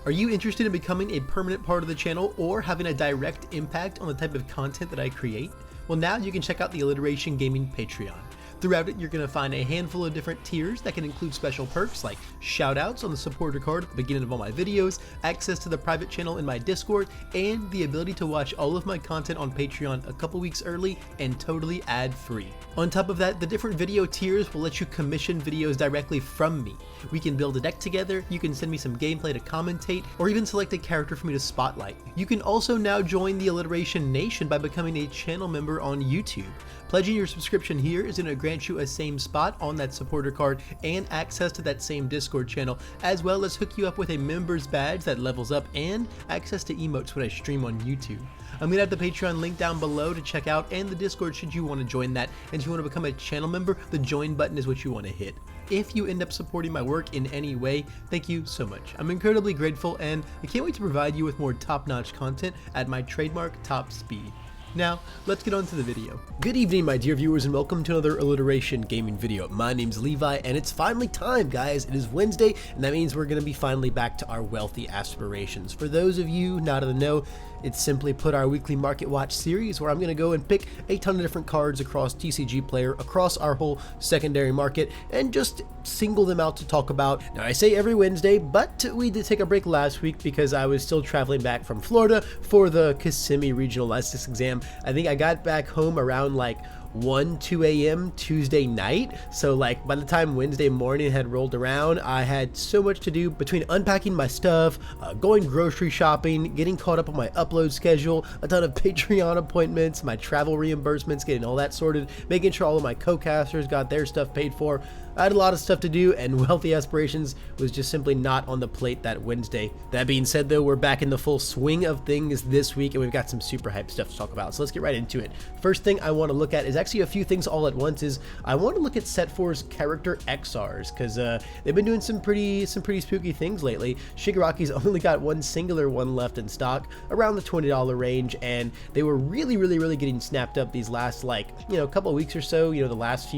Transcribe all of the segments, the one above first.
Are you interested in becoming a permanent part of the channel or having a direct impact on the type of content that I create? Well, now you can check out the Alliteration Gaming Patreon. Throughout it, you're going to find a handful of different tiers that can include special perks like shoutouts on the supporter card at the beginning of all my videos, access to the private channel in my Discord, and the ability to watch all of my content on Patreon a couple weeks early and totally ad-free. On top of that, the different video tiers will let you commission videos directly from me. We can build a deck together, you can send me some gameplay to commentate, or even select a character for me to spotlight. You can also now join the Alliteration Nation by becoming a channel member on YouTube. Pledging your subscription here is going to grant you a same spot on that supporter card and access to that same Discord channel, as well as hook you up with a member's badge that levels up and access to emotes when I stream on YouTube. I'm going to have the Patreon link down below to check out, and the Discord should you want to join that. And if you want to become a channel member, the join button is what you want to hit. If you end up supporting my work in any way, thank you so much. I'm incredibly grateful, and I can't wait to provide you with more top-notch content at my trademark top speed. Now, let's get on to the video. Good evening, my dear viewers, and welcome to another Alliteration gaming video. My name's Levi, and it's finally time, guys. It is Wednesday, and that means we're going to be finally back to our wealthy aspirations. For those of you not in the know, it's simply put our weekly market watch series where I'm going to go and pick a ton of different cards across TCG Player, across our whole secondary market, and just single them out to talk about. Now, I say every Wednesday, but we did take a break last week because I was still traveling back from Florida for the Kissimmee Regional License Exam. I think I got back home around like 2 a.m. Tuesday night, so like by the time Wednesday morning had rolled around, I had so much to do between unpacking my stuff, going grocery shopping, getting caught up on my upload schedule, a ton of Patreon appointments, my travel reimbursements, getting all that sorted, making sure all of my co-casters got their stuff paid for. I had a lot of stuff to do, and Wealthy Aspirations was just simply not on the plate that Wednesday. That being said, though, we're back in the full swing of things this week, and we've got some super hype stuff to talk about, so let's get right into it. First thing I want to look at is actually a few things all at once. I want to look at Set 4's character XRs, because they've been doing some pretty spooky things lately. Shigaraki's only got one singular one left in stock, around the $20 range, and they were really getting snapped up these last, like, couple of weeks or so. The last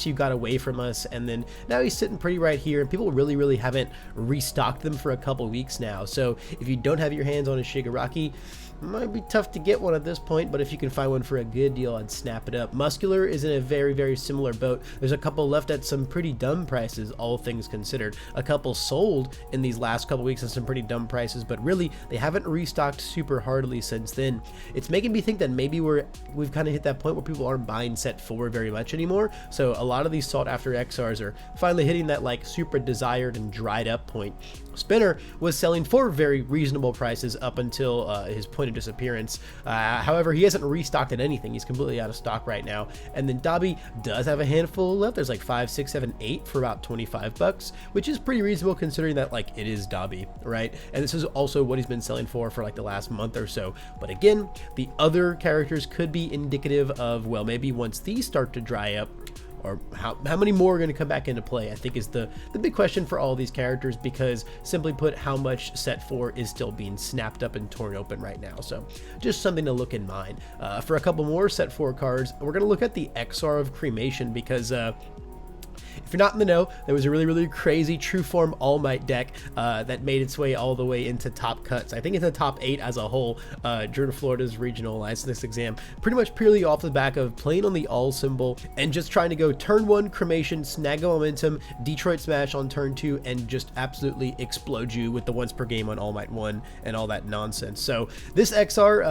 few got away from us, and then now he's sitting pretty right here, and people really haven't restocked them for a couple weeks now. So if you don't have your hands on a Shigaraki, it might be tough to get one at this point, but if you can find one for a good deal, I'd snap it up. Muscular is in a very similar boat. There's a couple left at some pretty dumb prices, all things considered. A couple sold in these last couple weeks at some pretty dumb prices, but really, they haven't restocked super hardly since then. It's making me think that maybe we've kind of hit that point where people aren't buying Set 4 very much anymore, so a lot of these sought after XRs are finally hitting that like super desired and dried up point. Spinner was selling for very reasonable prices up until his point of disappearance. However, he hasn't restocked at anything. He's completely out of stock right now. And then Dobby does have a handful left. There's like 5, 6, 7, 8 for about 25 bucks, which is pretty reasonable considering that like it is Dobby, right? And this is also what he's been selling for like the last month or so. But again, the other characters could be indicative of, well, maybe once these start to dry up, or how many more are going to come back into play, I think is the big question for all these characters, because simply put, how much Set 4 is still being snapped up and torn open right now. So just something to look in mind. For a couple more Set 4 cards, we're going to look at the XR of Cremation, because if you're not in the know, there was a really crazy True Form All Might deck that made its way all the way into top cuts. I think it's the top 8 as a whole during Florida's regional license exam, pretty much purely off the back of playing on the all symbol and just trying to go turn 1 Cremation, snag a momentum, Detroit Smash on turn 2, and just absolutely explode you with the once per game on All Might 1 and all that nonsense. So this XR,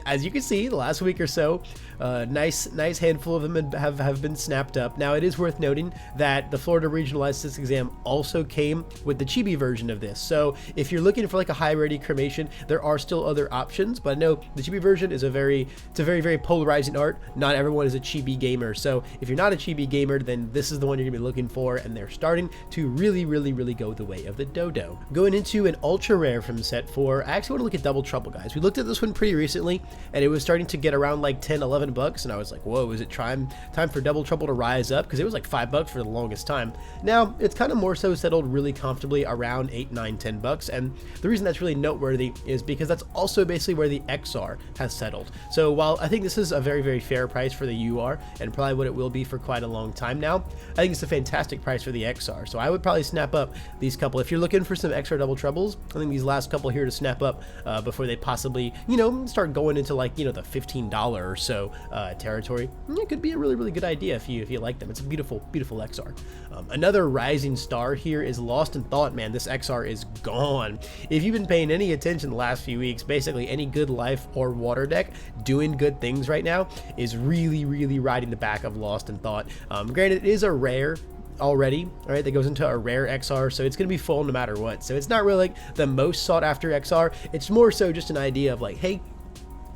as you can see, the last week or so, nice handful of them have been snapped up. Now, it is worth noting that the Florida Regional License Exam also came with the chibi version of this. So if you're looking for like a high rarity Cremation, there are still other options, but I know the chibi version is a very polarizing art. Not everyone is a chibi gamer. So if you're not a chibi gamer, then this is the one you're gonna be looking for, and they're starting to really go the way of the dodo. Going into an ultra rare from Set 4, I actually want to look at Double Trouble, guys. We looked at this one pretty recently, and it was starting to get around like 10-11 bucks, and I was like, whoa, is it time for Double Trouble to rise up? Because it was like $5 $5 for the longest time. Now it's kind of more so settled really comfortably around $8, $9, $10, and the reason that's really noteworthy is because that's also basically where the XR has settled. So while I think this is a very, very fair price for the UR and probably what it will be for quite a long time now, I think it's a fantastic price for the XR. So I would probably snap up these couple. If you're looking for some XR double troubles, I think these last couple here to snap up before they possibly, start going into like, the $15 or so territory. It could be a really, really good idea if you like them. It's a beautiful, beautiful XR. Another rising star here is Lost in Thought. Man, this XR is gone. If you've been paying any attention the last few weeks, basically any good life or water deck doing good things right now is really, really riding the back of Lost in Thought. Granted, it is a rare already, all right, that goes into a rare XR, so it's going to be full no matter what. So it's not really like the most sought after XR. It's more so just an idea of like, hey,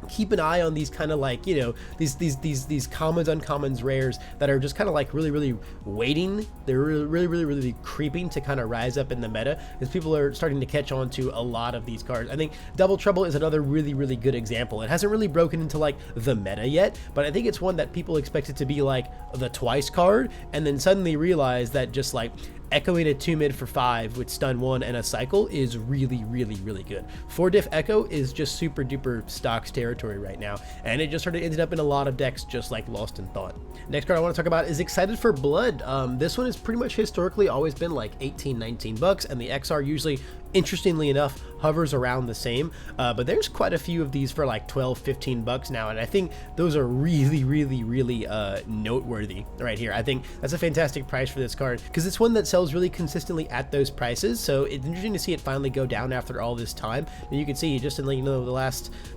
keep an eye on these kind of like, these commons, uncommons, rares that are just kind of like really, really waiting. They're really creeping to kind of rise up in the meta because people are starting to catch on to a lot of these cards. I think Double Trouble is another really, really good example. It hasn't really broken into like the meta yet, but I think it's one that people expect it to be like the twice card and then suddenly realize that just like echoing a 2 mid for 5 with stun 1 and a cycle is really, really, really good. 4 diff echo is just super duper stocks territory right now, and it just sort of ended up in a lot of decks just like Lost in Thought. Next card I want to talk about is Excited for Blood. This one has pretty much historically always been like 18, 19 bucks, and the XR usually, interestingly enough, hovers around the same, but there's quite a few of these for like 12, 15 bucks now, and I think those are really, really, really noteworthy right here. I think that's a fantastic price for this card because it's one that sells really consistently at those prices, so it's interesting to see it finally go down after all this time. And you can see just in the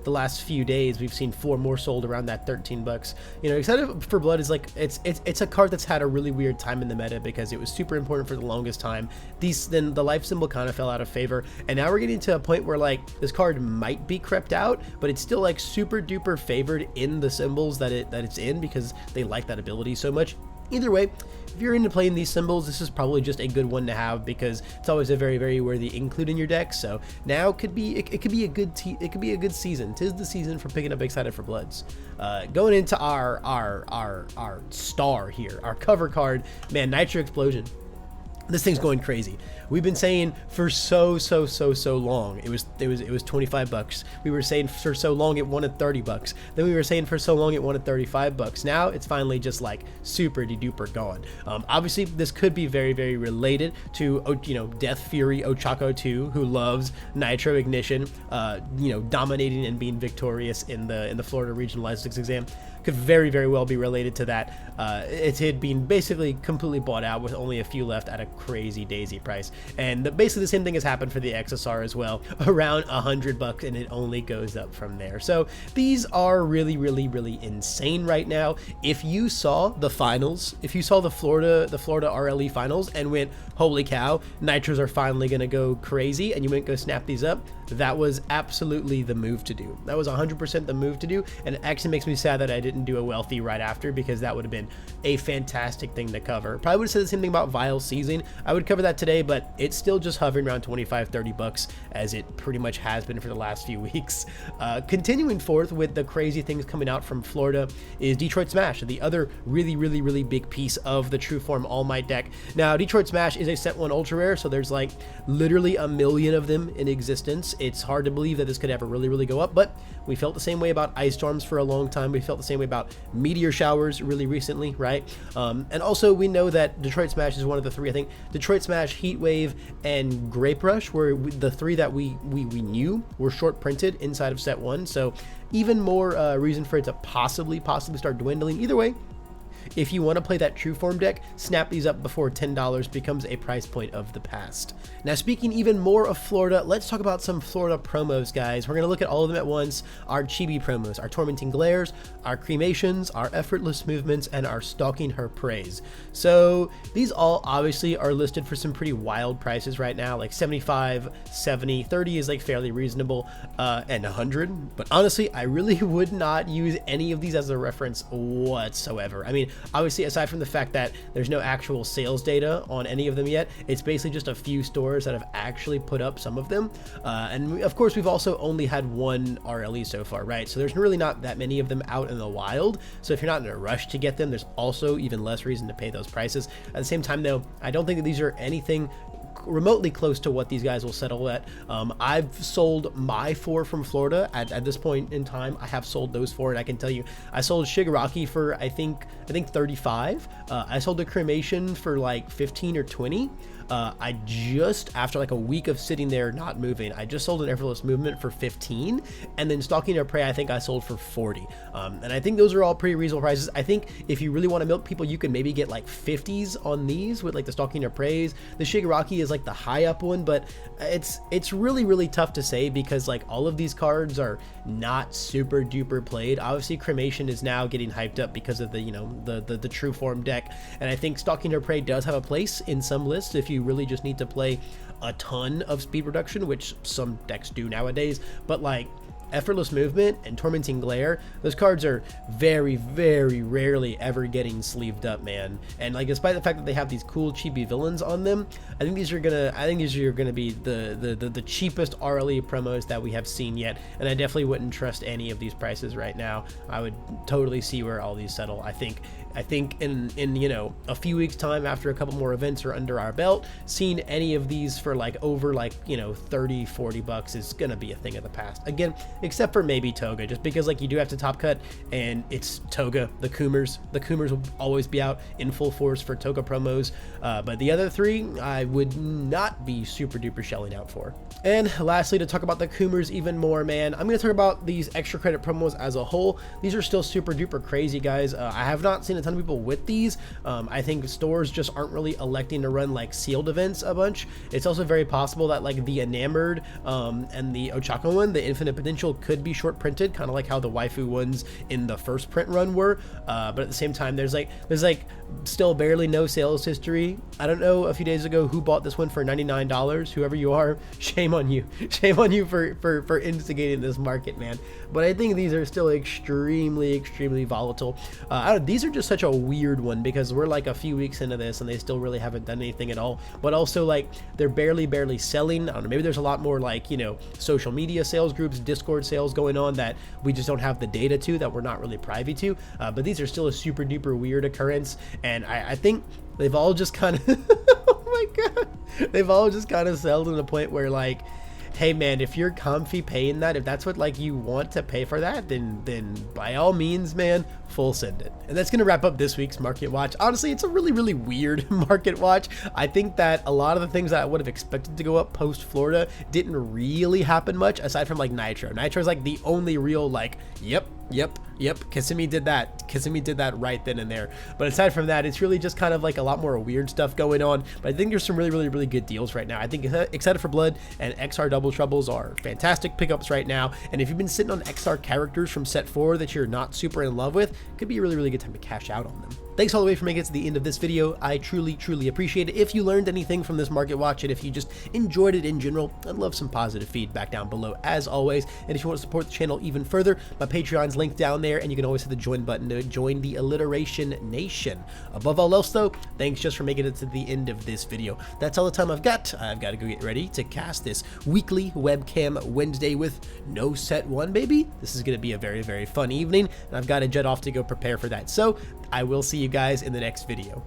last few days we've seen 4 more sold around that 13 bucks. Excited for Blood is like it's a card that's had a really weird time in the meta because it was super important for the longest time. Then the life symbol kind of fell out of favor, and now we're getting to a point where like this card might be crept out, but it's still like super duper favored in the symbols that it's in because they like that ability so much. Either way, if you're into playing these symbols, this is probably just a good one to have because it's always a very, very worthy include in your deck. So now it could be a good season. 'Tis the season for picking up Excited for Bloods. Going into our star here, our cover card, man, Nitro Explosion. This thing's going crazy. We've been saying for so long it was 25 bucks. We were saying for so long it wanted 30 bucks. Then we were saying for so long it wanted 35 bucks. Now it's finally just like super duper gone. Obviously this could be very, very related to Death Fury Ochako 2, who loves Nitro Ignition, dominating and being victorious in the Florida Regional License exam. Could very, very well be related to that. It had been basically completely bought out with only a few left at a crazy daisy price. And basically the same thing has happened for the XSR as well, around 100 bucks, and it only goes up from there. So these are really, really, really insane right now. If you saw the finals, if you saw the Florida RLE finals and went, holy cow, Nitros are finally gonna go crazy, and you went go snap these up, that was absolutely the move to do. That was 100% the move to do, and it actually makes me sad that I didn't do a wealthy right after, because that would have been a fantastic thing to cover. Probably would have said the same thing about Vile Season. I would cover that today, but it's still just hovering around 25, 30 bucks as it pretty much has been for the last few weeks. Continuing forth with the crazy things coming out from Florida is Detroit Smash, the other really, really, really big piece of the True Form All Might deck. Now, Detroit Smash is a set 1 ultra rare, so there's like literally a million of them in existence. It's hard to believe that this could ever really, really go up, but we felt the same way about Ice Storms for a long time. We felt the same way about Meteor Showers really recently, right? And also we know that Detroit Smash is one of the 3. I think Detroit Smash, Heat Wave, and Grape Rush were the 3 that we knew were short printed inside of set 1. So even more reason for it to possibly start dwindling. Either way, if you want to play that True Form deck, snap these up before $10 becomes a price point of the past. Now, speaking even more of Florida, let's talk about some Florida promos, guys. We're going to look at all of them at once. Our Chibi promos, our Tormenting Glares, our Cremations, our Effortless Movements, and our Stalking Her Praise. So these all obviously are listed for some pretty wild prices right now, like 75, 70, 30 is like fairly reasonable, and 100. But honestly, I really would not use any of these as a reference whatsoever. I mean, Obviously, aside from the fact that there's no actual sales data on any of them yet, it's basically just a few stores that have actually put up some of them. And of course, we've also only had one RLE so far, right? So there's really not that many of them out in the wild. So if you're not in a rush to get them, there's also even less reason to pay those prices. At the same time, though, I don't think that these are anything remotely close to what these guys will settle at. I've sold my 4 from Florida at this point in time. I have sold those 4, and I can tell you, I sold Shigaraki for I think 35. I sold the Cremation for like 15 or 20. I just, after like a week of sitting there not moving, I just sold an Effortless Movement for 15, and then Stalking to Prey I think I sold for 40. And I think those are all pretty reasonable prices. I think if you really want to milk people, you can maybe get like 50s on these with like the Stalking to Preys. The Shigaraki is like the high up one, but it's really tough to say because like all of these cards are not super duper played. Obviously Cremation is now getting hyped up because of the, you know, the true form deck, and I think Stalking to Prey does have a place in some lists if you really just need to play a ton of speed reduction, which some decks do nowadays. But like Effortless Movement and Tormenting Glare, those cards are very rarely ever getting sleeved up, man. And like, despite the fact that they have these cool chibi villains on them, I think these are gonna be the cheapest RLE promos that we have seen yet. And I definitely wouldn't trust any of these prices right now. I would totally see where all these settle. I think in you know, a few weeks time, after a couple more events are under our belt, seeing any of these for like over like, you know, 30-40 bucks is gonna be a thing of the past again, except for maybe Toga, just because like you do have to top cut, and it's Toga. The Coomers will always be out in full force for Toga promos, but the other 3 I would not be super duper shelling out for. And lastly, to talk about the Coomers even more, man, I'm gonna talk about these extra credit promos as a whole. These are still super duper crazy, guys. I have not seen a ton of people with these. I think stores just aren't really electing to run like sealed events a bunch. It's also very possible that like the Enamored and the Ochako one, the Infinite Potential, could be short printed, kind of like how the waifu ones in the first print run were. But at the same time, there's like still barely no sales history. I don't know a few days ago who bought this one for $99. Whoever you are, shame on you. Shame on you for instigating this market, man. But I think these are still extremely volatile. These are just such a weird one because we're like a few weeks into this and they still really haven't done anything at all. But also like they're barely selling. I don't know, maybe there's a lot more like, you know, social media sales groups, Discord sales going on that we just don't have the data to, that we're not really privy to. But these are still a super duper weird occurrence, and I think they've all just kind of oh my god, they've all just kind of settled to the point where like, hey man, if you're comfy paying that, if that's what like you want to pay for that, then by all means, man, full send it. And that's gonna wrap up this week's Market Watch. Honestly, it's a really weird Market Watch. I think that a lot of the things that I would have expected to go up post Florida didn't really happen much, aside from like Nitro. Nitro is like the only real like, yep, Kissimmee did that right then and there. But aside from that, it's really just kind of like a lot more weird stuff going on. But I think there's some really good deals right now. I think Excited for Blood and XR Double Troubles are fantastic pickups right now. And if you've been sitting on XR characters from set 4 that you're not super in love with, it could be a really good time to cash out on them. Thanks all the way for making it to the end of this video. I truly appreciate it. If you learned anything from this Market Watch, and if you just enjoyed it in general, I'd love some positive feedback down below as always. And if you want to support the channel even further, my Patreon's linked down there, and you can always hit the join button to join the Alliteration Nation. Above all else though, thanks just for making it to the end of this video. That's all the time I've got. I've got to go get ready to cast this weekly webcam Wednesday with no set 1, baby. This is going to be a very fun evening, and I've got to jet off to go prepare for that. So I will see you guys in the next video.